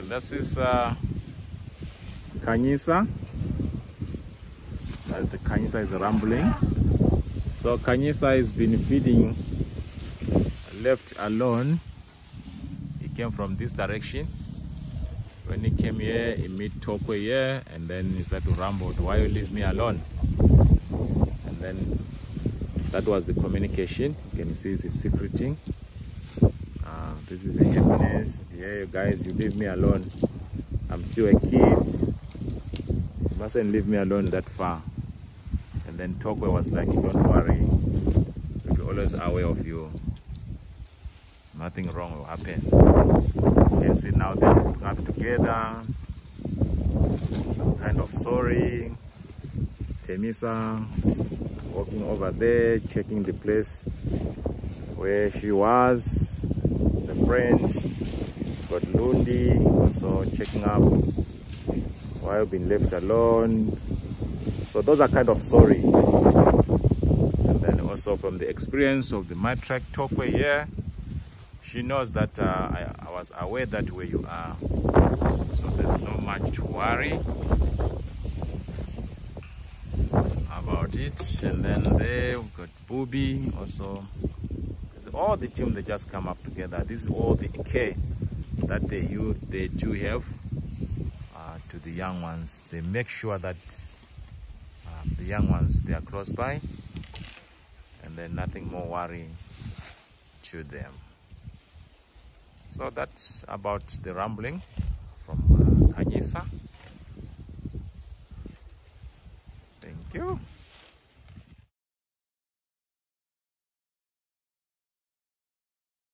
This is Khanyisa. The Khanyisa is rambling. So Khanyisa has been feeding left alone. He came from this direction. When he came here, he met Tokwe here, and then he started to ramble. Why you leave me alone? And then that was the communication. You can see it's secreting. This is the happiness. Yeah, you guys, you leave me alone. I'm still a kid. You mustn't leave me alone that far. And then Tokwe was like, don't worry. We'll be always aware of you. Nothing wrong will happen. You can see now they're looking up together. Some kind of sorry. Khanyisa is walking over there, checking the place where she was. The friend got Lundi also checking up why I've been left alone. So those are kind of sorry. And then also from the experience of the matriarch Tokwe here, she knows that I was aware that where you are, so there's not much to worry about it. And then there we've got Booby also. All the team, they just come up together. This is all the care that they do have to the young ones. They make sure that the young ones, they are close by, and then nothing more worry to them. So that's about the rambling from Khanyisa. Thank you.